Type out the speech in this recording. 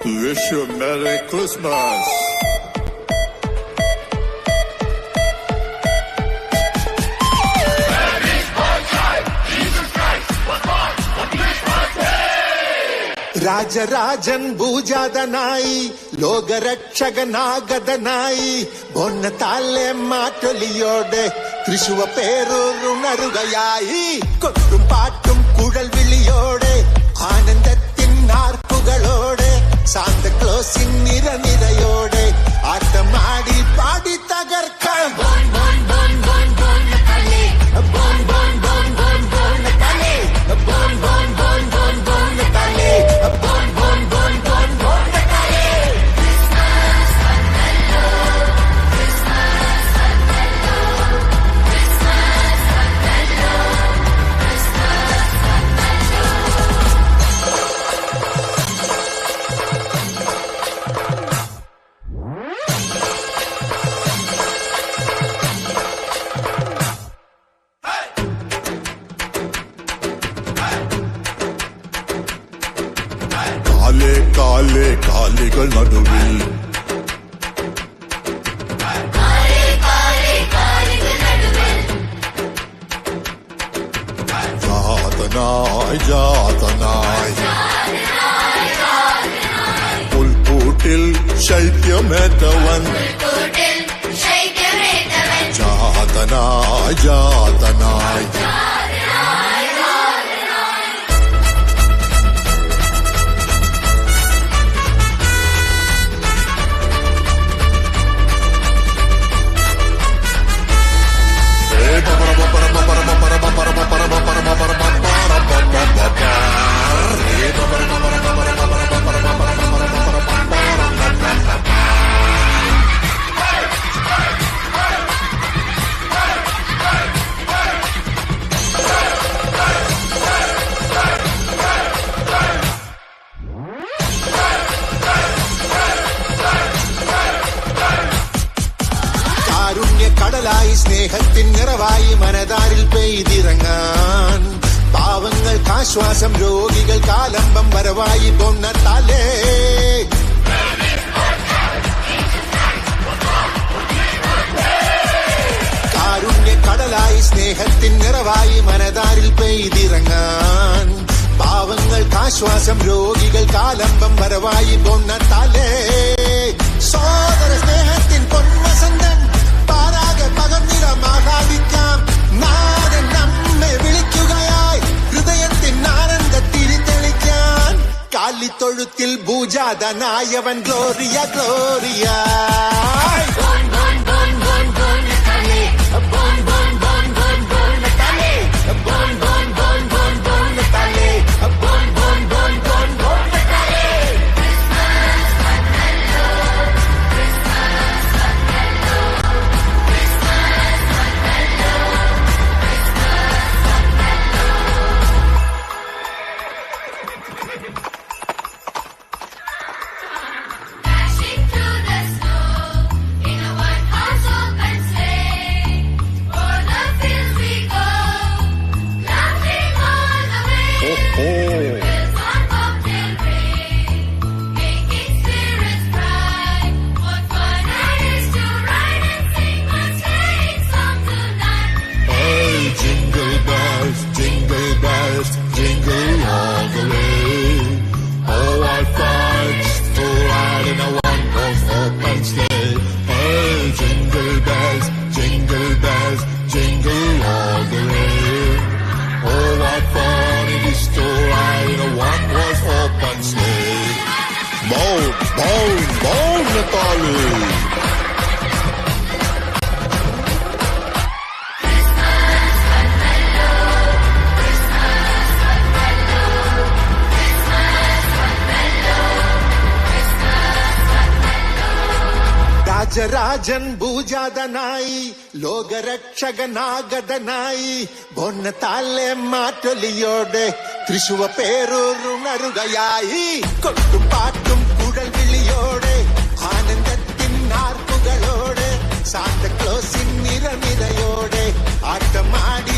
Wish you a Merry Christmas. Rajarajan ഭൂജാതനായി ലോകരക്ഷകനാഗതനായി പൊന്നത്താലെ മാറ്റൊലിയോടെ തൃശുവ പേരുണരുകയായി കൊട്ടും പാട്ടും കുഴൽ വിളിയോടെ ആനന്ദത്തിൻ ആർപ്പുകളോടെ സാന്തക്ലോസിൻ നിരനിരയോടെ ആട്ടമാടി പാടി തകർക്കാൻ ബോൺ ബോൺ ബോൺ ബോൺ ബോൺ തലേ ബോൺ ബോൺ ബോൺ ബോൺ ബോൺ തലേ ബോൺ ബോൺ ബോൺ ബോൺ ബോൺ തലേ ബോൺ ബോൺ ബോൺ ബോൺ ബോൺ തലേ കാലേ കാലികൾ നടുവിൽ ജാതനായി ജാതനായി പുൽക്കൂട്ടിൽ ശൈത്യമേറ്റവൻ ജാതനായി ജാതനായി കടലായി സ്നേഹത്തിൻ നിറവായി മനതാരിൽ പെയ്തിറങ്ങാൻ പാവങ്ങൾക്ക് ആശ്വാസം രോഗികൾക്ക് ആലംബം വരവായി പൊന്നത്താലേ കാരുണ്യ കടലായി സ്നേഹത്തിൻ നിറവായി മനതാരിൽ പെയ്തിറങ്ങാൻ പാവങ്ങൾക്ക് ആശ്വാസം രോഗികൾക്ക് ആലംബം വരവായി പൊന്നത്താലേ സോദര സ്നേഹത്തിൻ പൊൻവസന്തം പകർന്നിടമാകാതിക്കാം നാടൻ നമ്മെ വിളിക്കുകയായി ഹൃദയത്തിൻ ആനന്ദത്തിരി തെളിക്കാൻ കാലിത്തൊഴുത്തിൽ ഭൂജാതനായവൻ ഗ്ലോറിയ ഗ്ലോറിയ രാജരാജൻ ഭൂജാതനായി ലോകരക്ഷകനാഗതനായി പൊന്നത്താലെ മാറ്റൊലിയോടെ തൃശുവ പേരുണരുകയായി കൊട്ടും പാട്ടും കുഴൽ വിളിയോടെ ആനന്ദത്തിൻ ആർപ്പുകളോടെ സാന്തക്ലോസിൻ നിരനിരയോടെ ആട്ടമാടി